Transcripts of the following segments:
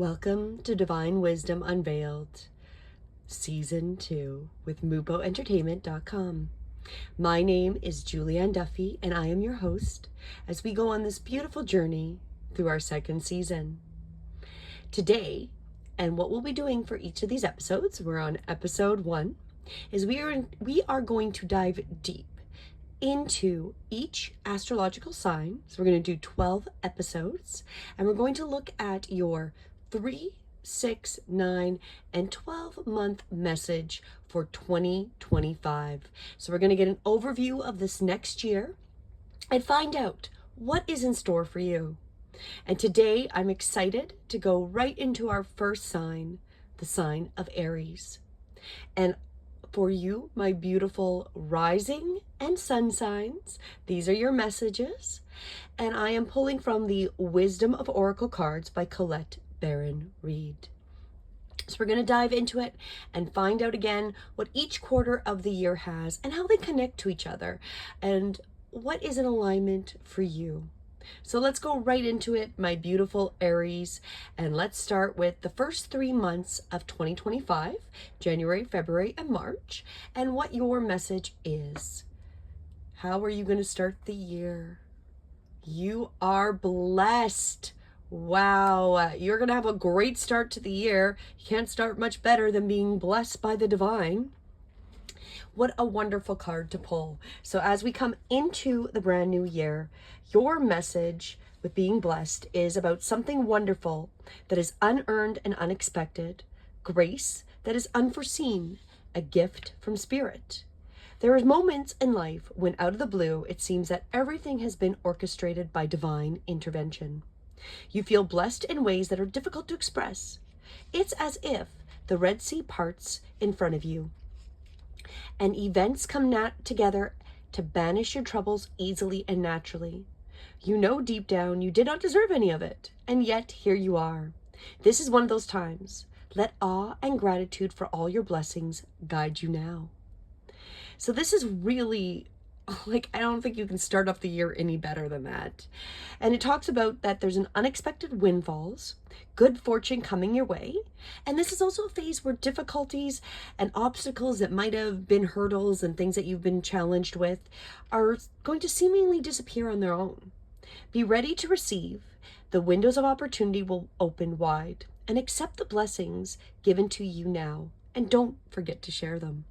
Welcome to Divine Wisdom Unveiled, Season 2 with MupoEntertainment.com. My name is Julianne Duffy, and I am your host as we go on this beautiful journey through our second season. Today, and what we'll be doing for each of these episodes, we're on episode 1, is we are going to dive deep into each astrological sign. So we're going to do 12 episodes, and we're going to look at your 3, 6, 9, and 12-month message for 2025. So we're going to get an overview of this next year and find out what is in store for you. And today I'm excited to go right into our first sign, the sign of Aries. And for you, my beautiful rising and sun signs, these are your messages. And I am pulling from the Wisdom of Oracle cards by Colette Baron Reed. So we're going to dive into it and find out again what each quarter of the year has and how they connect to each other and what is in alignment for you. So let's go right into it, my beautiful Aries, and let's start with the first 3 months of 2025, January, February, and March, and what your message is. How are you going to start the year? You are blessed. Wow, you're going to have a great start to the year. You can't start much better than being blessed by the divine. What a wonderful card to pull. So as we come into the brand new year, your message with being blessed is about something wonderful that is unearned and unexpected, grace that is unforeseen, a gift from spirit. There are moments in life when out of the blue, it seems that everything has been orchestrated by divine intervention. You feel blessed in ways that are difficult to express. It's as if the Red Sea parts in front of you, and events come together to banish your troubles easily and naturally. You know deep down you did not deserve any of it, and yet here you are. This is one of those times. Let awe and gratitude for all your blessings guide you now. So this is really, I don't think you can start off the year any better than that. And it talks about that there's an unexpected windfalls, good fortune coming your way. And this is also a phase where difficulties and obstacles that might have been hurdles and things that you've been challenged with are going to seemingly disappear on their own. Be ready to receive. The windows of opportunity will open wide, and accept the blessings given to you now. And don't forget to share them.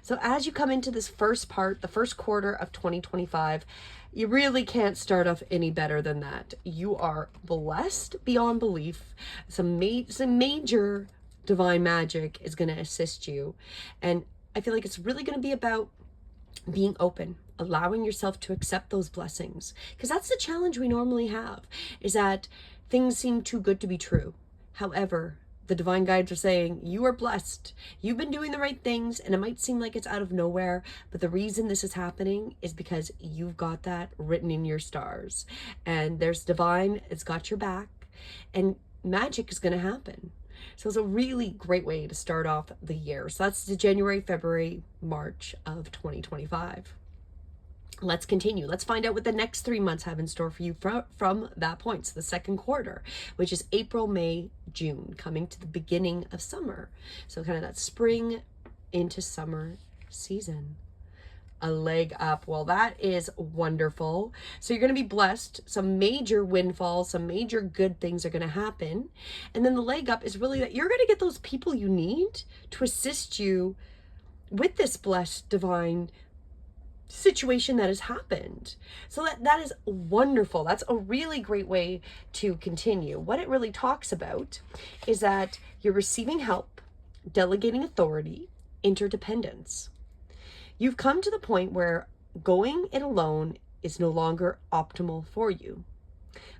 So as you come into this first part, the first quarter of 2025, you really can't start off any better than that. You are blessed beyond belief. Some major divine magic is going to assist you. And I feel like it's really going to be about being open, allowing yourself to accept those blessings. Because that's the challenge we normally have, is that things seem too good to be true. However, the divine guides are saying, you are blessed. You've been doing the right things, and it might seem like it's out of nowhere, but the reason this is happening is because you've got that written in your stars. And there's divine, it's got your back, and magic is going to happen. So it's a really great way to start off the year. So that's the January, February, March of 2025. Let's continue. Let's find out what the next 3 months have in store for you from that point. So the second quarter, which is April, May, June, coming to the beginning of summer. So kind of that spring into summer season. A leg up. Well, that is wonderful. So you're going to be blessed. Some major windfalls, some major good things are going to happen. And then the leg up is really that you're going to get those people you need to assist you with this blessed divine situation that has happened. So that is wonderful. That's a really great way to continue. What it really talks about is that you're receiving help, delegating authority, interdependence. You've come to the point where going it alone is no longer optimal for you.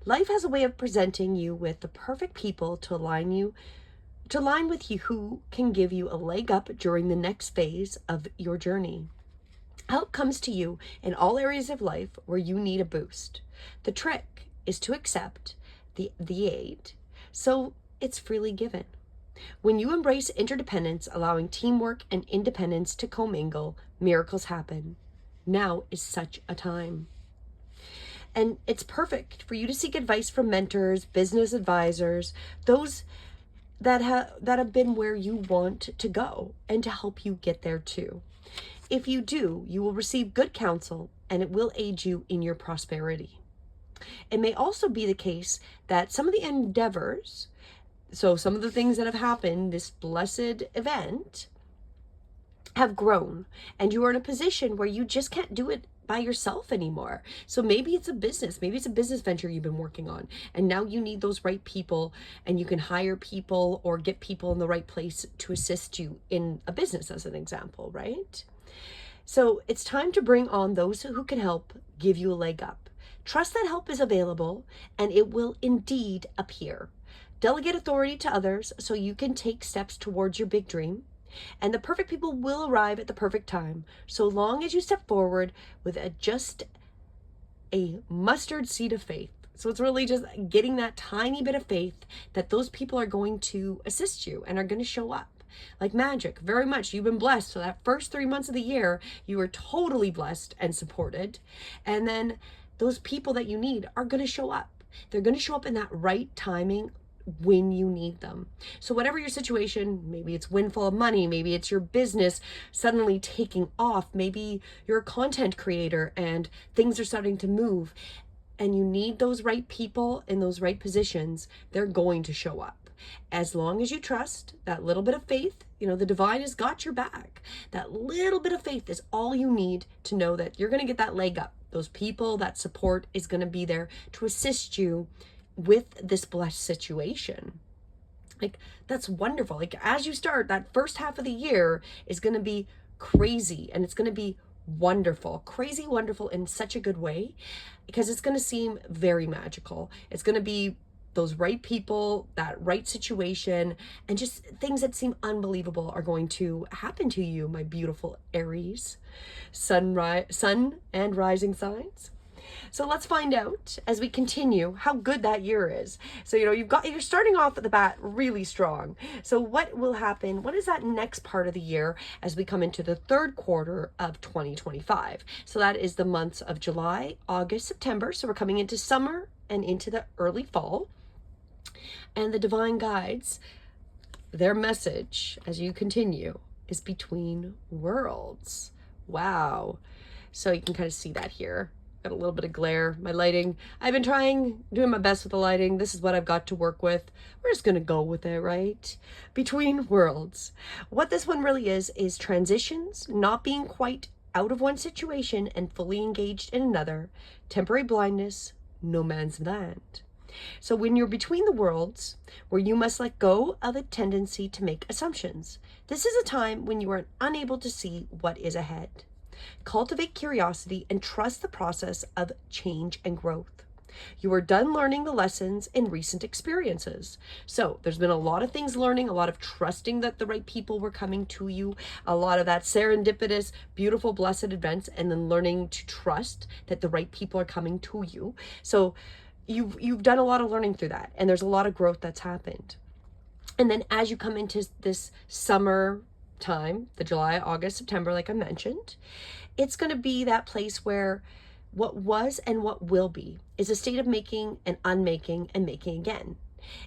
Life has a way of presenting you with the perfect people to align with you who can give you a leg up during the next phase of your journey. Help comes to you in all areas of life where you need a boost. The trick is to accept the aid, so it's freely given. When you embrace interdependence, allowing teamwork and independence to commingle, miracles happen. Now is such a time. And it's perfect for you to seek advice from mentors, business advisors, those that have been where you want to go, and to help you get there too. If you do, you will receive good counsel, and it will aid you in your prosperity. It may also be the case that some of the endeavors, so some of the things that have happened, this blessed event, have grown, and you are in a position where you just can't do it by yourself anymore. So maybe it's a business venture you've been working on, and now you need those right people, and you can hire people or get people in the right place to assist you in a business, as an example, right? So it's time to bring on those who can help give you a leg up. Trust that help is available, and it will indeed appear. Delegate authority to others so you can take steps towards your big dream. And the perfect people will arrive at the perfect time, so long as you step forward with just a mustard seed of faith. So it's really just getting that tiny bit of faith that those people are going to assist you and are going to show up. Like magic, very much. You've been blessed. So that first 3 months of the year, you were totally blessed and supported. And then those people that you need are going to show up. They're going to show up in that right timing when you need them. So whatever your situation, maybe it's windfall of money, maybe it's your business suddenly taking off, maybe you're a content creator and things are starting to move, and you need those right people in those right positions, they're going to show up. As long as you trust that little bit of faith, the divine has got your back. That little bit of faith is all you need to know that you're going to get that leg up. Those people, that support is going to be there to assist you with this blessed situation. Like, that's wonderful. Like, as you start, that first half of the year is going to be crazy, and it's going to be wonderful, crazy wonderful in such a good way, because it's going to seem very magical. It's going to be those right people, that right situation, and just things that seem unbelievable are going to happen to you, my beautiful Aries, sun and rising signs. So let's find out as we continue how good that year is. So, you're starting off at the bat really strong. So what will happen? What is that next part of the year as we come into the third quarter of 2025? So that is the months of July, August, September. So we're coming into summer and into the early fall. And the divine guides, their message as you continue is between worlds. Wow. So you can kind of see that here. Got a little bit of glare. My lighting, I've been doing my best with the lighting. This is what I've got to work with. We're just going to go with it, right? Between worlds. What this one really is transitions, not being quite out of one situation and fully engaged in another, temporary blindness, no man's land. So when you're between the worlds, where you must let go of a tendency to make assumptions, this is a time when you are unable to see what is ahead. Cultivate curiosity and trust the process of change and growth. You are done learning the lessons in recent experiences. So there's been a lot of things learning, a lot of trusting that the right people were coming to you, a lot of that serendipitous, beautiful, blessed events, and then learning to trust that the right people are coming to you. So you've done a lot of learning through that, and there's a lot of growth that's happened. And then as you come into this summer time, the July, August, September, like I mentioned, it's going to be that place where what was and what will be is a state of making and unmaking and making again.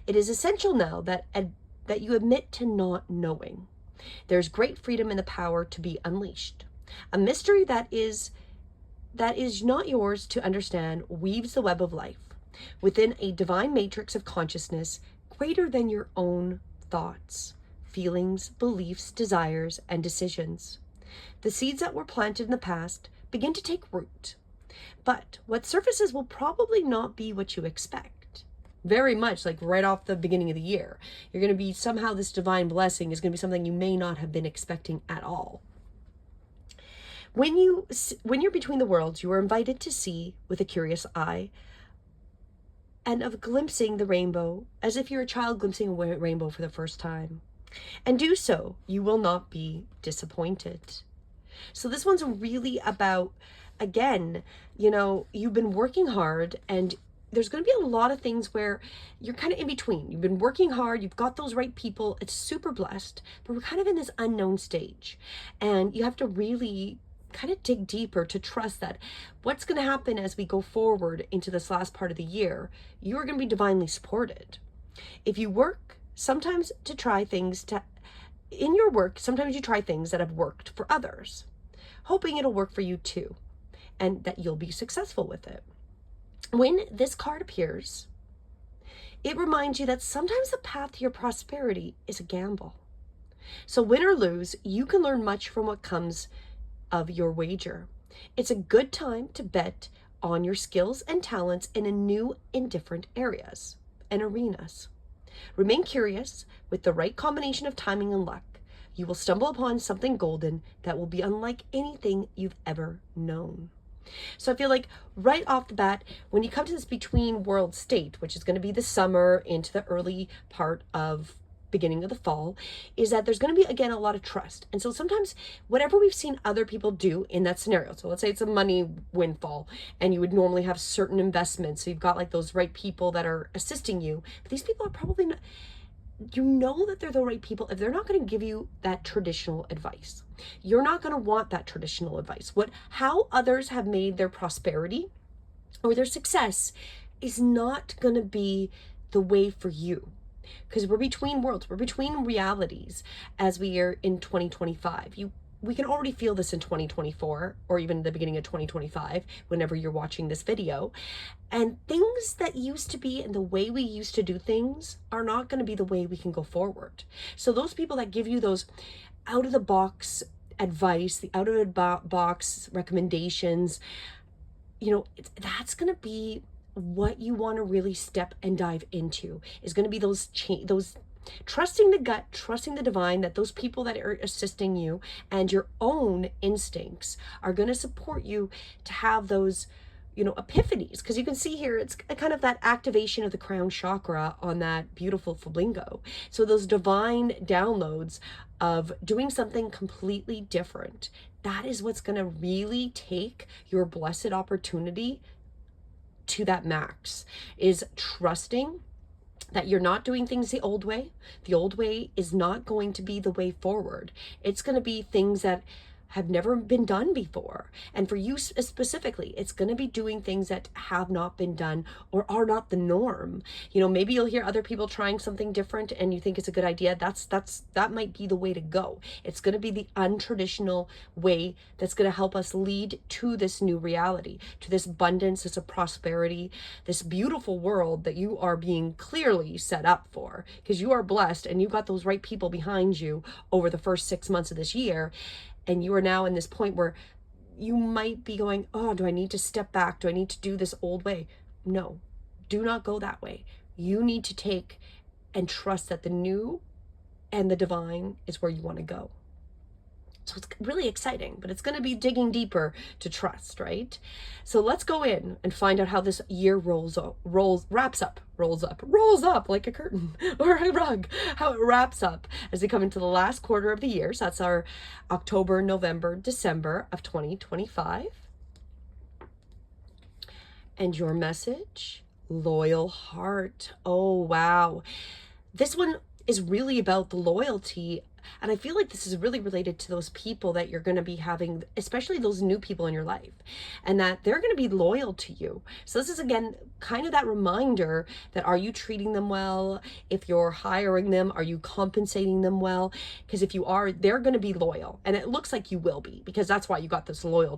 It is essential now that you admit to not knowing. There's great freedom in the power to be unleashed. A mystery that is not yours to understand weaves the web of life within a divine matrix of consciousness greater than your own thoughts, feelings, beliefs, desires, and decisions. The seeds that were planted in the past begin to take root, but what surfaces will probably not be what you expect. Very much like right off the beginning of the year, you're going to be somehow, this divine blessing is going to be something you may not have been expecting at all. When you're between the worlds, you are invited to see with a curious eye and of glimpsing the rainbow as if you're a child glimpsing a rainbow for the first time. And do so, you will not be disappointed. So this one's really about, again, you've been working hard, and there's going to be a lot of things where you're kind of in between. You've been working hard, you've got those right people, it's super blessed, but we're kind of in this unknown stage. And you have to really kind of dig deeper, to trust that what's going to happen as we go forward into this last part of the year, you're going to be divinely supported. If you work, sometimes to try things in your work, sometimes you try things that have worked for others, hoping it'll work for you too, and that you'll be successful with it. When this card appears, it reminds you that sometimes the path to your prosperity is a gamble. So win or lose, you can learn much from what comes of your wager. It's a good time to bet on your skills and talents in a new and different areas and arenas. Remain curious. With the right combination of timing and luck, you will stumble upon something golden that will be unlike anything you've ever known. So I feel like right off the bat, when you come to this between world state, which is going to be the summer into the early part of beginning of the fall, is that there's going to be, again, a lot of trust. And so sometimes whatever we've seen other people do in that scenario, so let's say it's a money windfall and you would normally have certain investments, so you've got like those right people that are assisting you, but these people are probably not, you know that they're the right people if they're not going to give you that traditional advice. You're not going to want that traditional advice. How others have made their prosperity or their success is not going to be the way for you. Because we're between worlds, we're between realities as we are in 2025. We can already feel this in 2024 or even the beginning of 2025 whenever you're watching this video. And things that used to be and the way we used to do things are not going to be the way we can go forward. So those people that give you those out of the box advice, the out of the box recommendations, that's going to be what you want to really step and dive into, is going to be those trusting the gut, trusting the divine, that those people that are assisting you and your own instincts are going to support you to have those, epiphanies. Because you can see here, it's kind of that activation of the crown chakra on that beautiful flamingo. So those divine downloads of doing something completely different, that is what's going to really take your blessed opportunity to that max, is trusting that you're not doing things the old way. The old way is not going to be the way forward. It's going to be things that have never been done before. And for you specifically, it's going to be doing things that have not been done or are not the norm. Maybe you'll hear other people trying something different and you think it's a good idea. That might be the way to go. It's going to be the untraditional way that's going to help us lead to this new reality, to this abundance, this prosperity, this beautiful world that you are being clearly set up for, because you are blessed and you got those right people behind you over the first 6 months of this year. And you are now in this point where you might be going, oh, do I need to step back? Do I need to do this old way? No, do not go that way. You need to take and trust that the new and the divine is where you want to go. So it's really exciting, but it's going to be digging deeper to trust, right? So let's go in and find out how this year rolls up like a curtain or a rug, how it wraps up as we come into the last quarter of the year. So that's our October, November, December of 2025. And your message, loyal heart. Oh, wow. This one is really about the loyalty. And I feel like this is really related to those people that you're going to be having, especially those new people in your life, and that they're going to be loyal to you. So this is, again, kind of that reminder that, are you treating them well? If you're hiring them, are you compensating them well? Because if you are, they're going to be loyal. And it looks like you will be, because that's why you got this loyal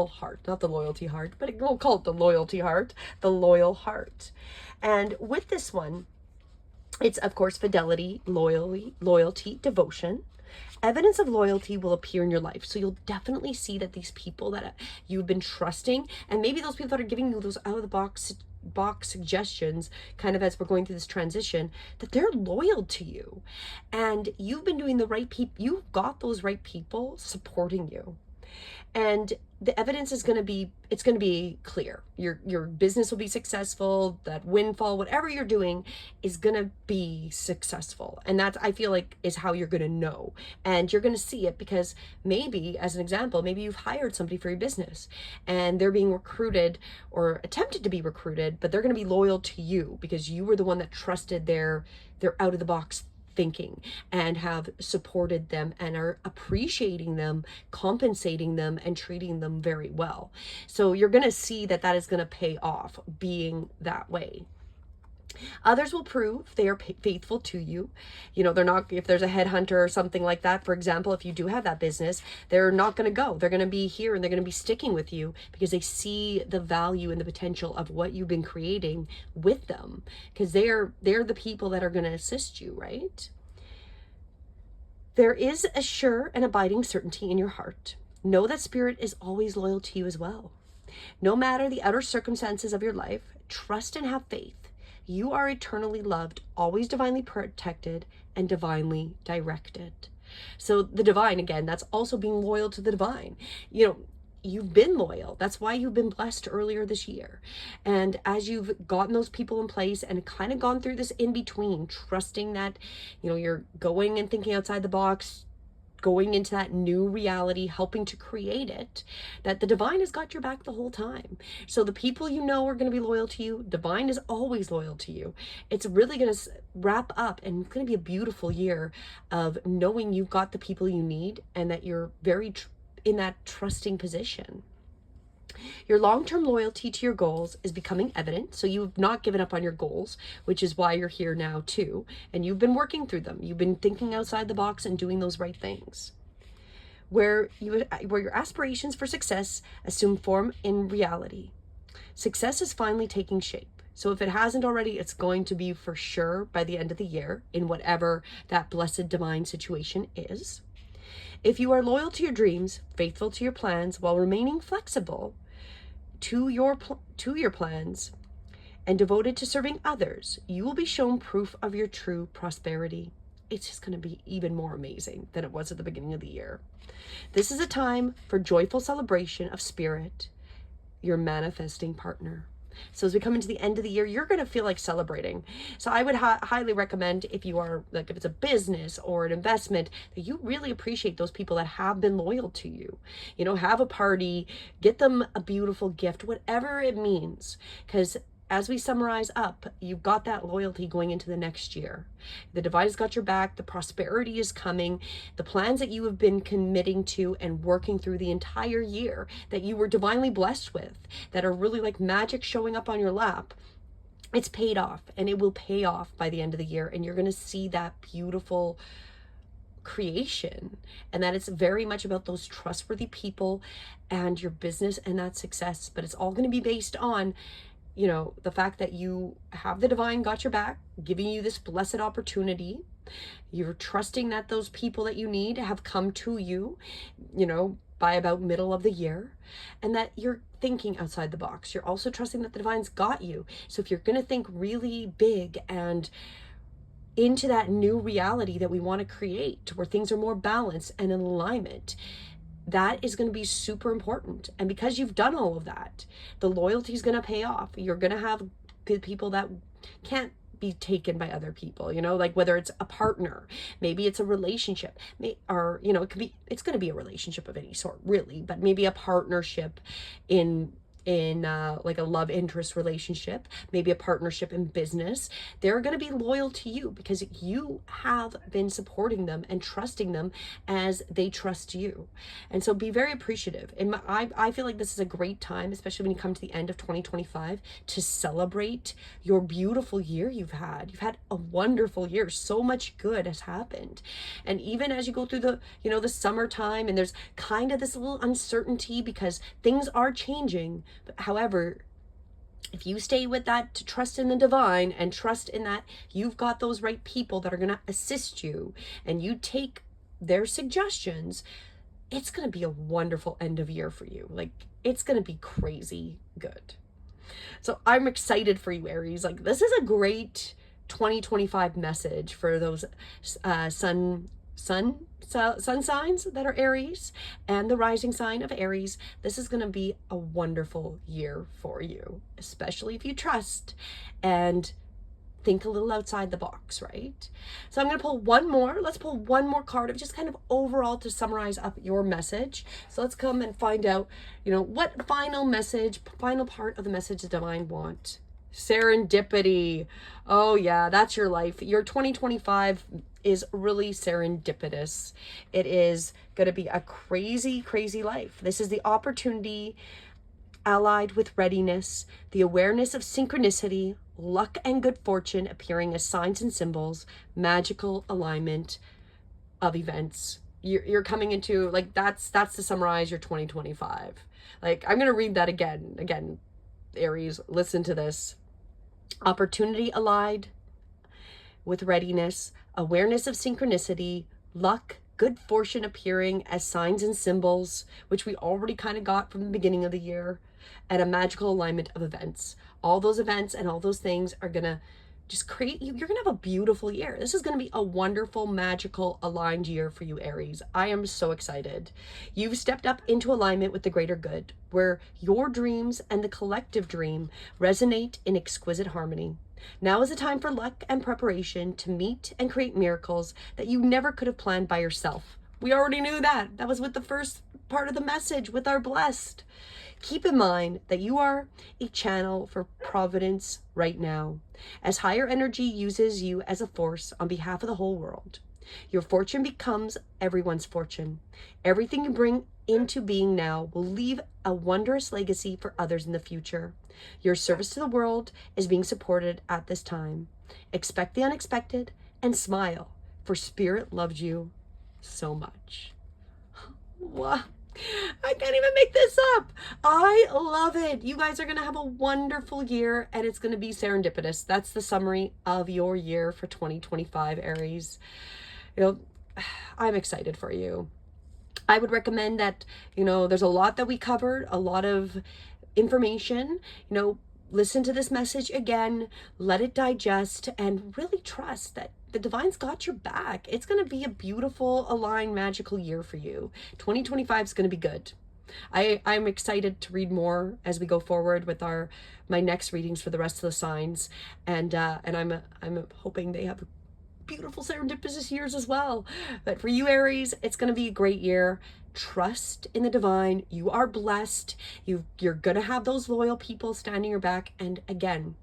heart, not the loyalty heart, but we'll call it the loyalty heart, the loyal heart. And with this one, it's, of course, fidelity, loyalty, devotion. Evidence of loyalty will appear in your life. So you'll definitely see that these people that you've been trusting, and maybe those people that are giving you those out of the box suggestions, kind of as we're going through this transition, that they're loyal to you. And you've been doing the right people. You've got those right people supporting you. And the evidence is going to be clear. Your business will be successful. That windfall, whatever you're doing, is going to be successful. And that's, I feel like, is how you're going to know. And you're going to see it because maybe, as an example, maybe you've hired somebody for your business and they're being recruited or attempted to be recruited, but they're going to be loyal to you because you were the one that trusted their out of the box thinking and have supported them and are appreciating them, compensating them, and treating them very well. So you're going to see that that is going to pay off being that way. Others will prove they are faithful to you. You know, they're not, if there's a headhunter or something like that, for example, if you do have that business, they're not going to go. They're going to be here and they're going to be sticking with you because they see the value and the potential of what you've been creating with them, because they're the people that are going to assist you, right? There is a sure and abiding certainty in your heart. Know that spirit is always loyal to you as well. No matter the outer circumstances of your life, trust and have faith. You are eternally loved, always divinely protected, and divinely directed. So the divine, again, that's also being loyal to the divine. You know, you've been loyal. That's why you've been blessed earlier this year. And as you've gotten those people in place and kind of gone through this in between, trusting that, you know, you're going and thinking outside the box, going into that new reality, helping to create it, that the divine has got your back the whole time. So the people you know are going to be loyal to you. Divine is always loyal to you. It's really going to wrap up, and it's going to be a beautiful year of knowing you've got the people you need and that you're very in that trusting position. Your long-term loyalty to your goals is becoming evident. So you've not given up on your goals, which is why you're here now too. And you've been working through them. You've been thinking outside the box and doing those right things. Where your aspirations for success assume form in reality. Success is finally taking shape. So if it hasn't already, it's going to be for sure by the end of the year in whatever that blessed divine situation is. If you are loyal to your dreams, faithful to your plans, while remaining flexible to your plans and devoted to serving others, you will be shown proof of your true prosperity. It's just going to be even more amazing than it was at the beginning of the year. This is a time for joyful celebration of spirit, your manifesting partner. So as we come into the end of the year, you're going to feel like celebrating. So I would highly recommend, if you are, like, if it's a business or an investment, that you really appreciate those people that have been loyal to you. You know, have a party, get them a beautiful gift, whatever it means. Because as we summarize up, you've got that loyalty going into the next year. The divine has got your back. The prosperity is coming. The plans that you have been committing to and working through the entire year that you were divinely blessed with, that are really like magic showing up on your lap, it's paid off, and it will pay off by the end of the year. And you're going to see that beautiful creation, and that it's very much about those trustworthy people and your business and that success. But it's all going to be based on, you know, the fact that you have the divine got your back, giving you this blessed opportunity. You're trusting that those people that you need have come to you, you know, by about middle of the year, and that you're thinking outside the box. You're also trusting that the divine's got you. So if you're going to think really big and into that new reality that we want to create, where things are more balanced and in alignment, that is going to be super important. And because you've done all of that, the loyalty is going to pay off. You're going to have good people that can't be taken by other people, you know, like whether it's a partner, maybe it's a relationship, or, you know, it's going to be a relationship of any sort, really, but maybe a partnership in like a love interest relationship, maybe a partnership in business. They're going to be loyal to you because you have been supporting them and trusting them as they trust you. And so be very appreciative. And I feel like this is a great time, especially when you come to the end of 2025, to celebrate your beautiful year you've had. You've had a wonderful year. So much good has happened. And even as you go through the, you know, the summertime, and there's kind of this little uncertainty because things are changing. But however, if you stay with that, to trust in the divine and trust in that you've got those right people that are going to assist you, and you take their suggestions, it's going to be a wonderful end of year for you. Like, it's going to be crazy good. So I'm excited for you, Aries. Like, this is a great 2025 message for those sun signs that are Aries and the rising sign of Aries. This is going to be a wonderful year for you, especially if you trust and think a little outside the box, right? So I'm going to pull one more. Let's pull one more card of just kind of overall to summarize up your message. So let's come and find out, you know, what final part of the message the divine want. Serendipity. Oh yeah, that's your life. Your 2025 is really serendipitous. It is going to be a crazy, crazy life. This is the opportunity allied with readiness, the awareness of synchronicity, luck and good fortune appearing as signs and symbols, magical alignment of events. You're coming into, like, that's to summarize your 2025. Like, I'm going to read that again, Aries, listen to this. Opportunity allied with readiness, awareness of synchronicity, luck, good fortune appearing as signs and symbols, which we already kind of got from the beginning of the year, and a magical alignment of events. All those events and all those things are going to just create you. You're going to have a beautiful year. This is going to be a wonderful, magical, aligned year for you, Aries. I am so excited. You've stepped up into alignment with the greater good, where your dreams and the collective dream resonate in exquisite harmony. Now is the time for luck and preparation to meet and create miracles that you never could have planned by yourself. We already knew that. That was with the first part of the message with our blessed. Keep in mind that you are a channel for providence right now, as higher energy uses you as a force on behalf of the whole world. Your fortune becomes everyone's fortune. Everything you bring into being now will leave a wondrous legacy for others in the future. Your service to the world is being supported at this time. Expect the unexpected and smile, for Spirit loves you so much. Wow. I can't even make this up. I love it. You guys are going to have a wonderful year, and it's going to be serendipitous. That's the summary of your year for 2025, Aries. You know, I'm excited for you. I would recommend that, there's a lot that we covered, a lot of information, listen to this message again, let it digest, and really trust that the divine's got your back. It's going to be a beautiful, aligned, magical year for you. 2025 is going to be good. I'm excited to read more as we go forward with my next readings for the rest of the signs, and I'm hoping they have beautiful serendipitous years as well. But for you, Aries, it's going to be a great year. Trust in the divine. You are blessed. You're going to have those loyal people standing your back. And again,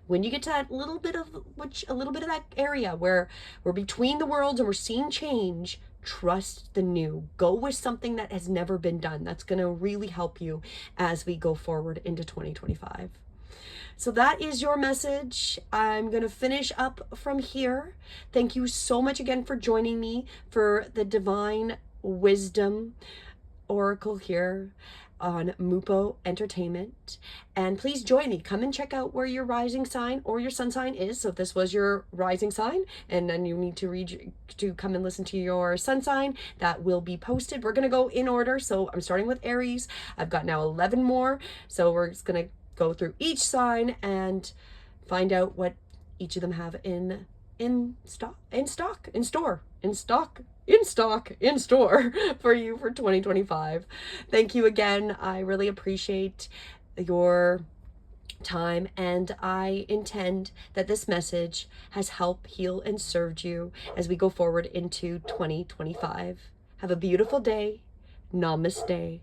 when you get to that little bit of that area where we're between the worlds and we're seeing change, trust the new. Go with something that has never been done. That's going to really help you as we go forward into 2025. So that is your message. I'm going to finish up from here. Thank you so much again for joining me for the Divine Wisdom Oracle here on Mupo Entertainment. And please join me. Come and check out where your rising sign or your sun sign is. So if this was your rising sign and then you need to come and listen to your sun sign, that will be posted. We're going to go in order. So I'm starting with Aries. I've got now 11 more. So we're just going to go through each sign and find out what each of them have in store for you for 2025. Thank you again. I really appreciate your time, and I intend that this message has helped, heal, and served you as we go forward into 2025. Have a beautiful day. Namaste.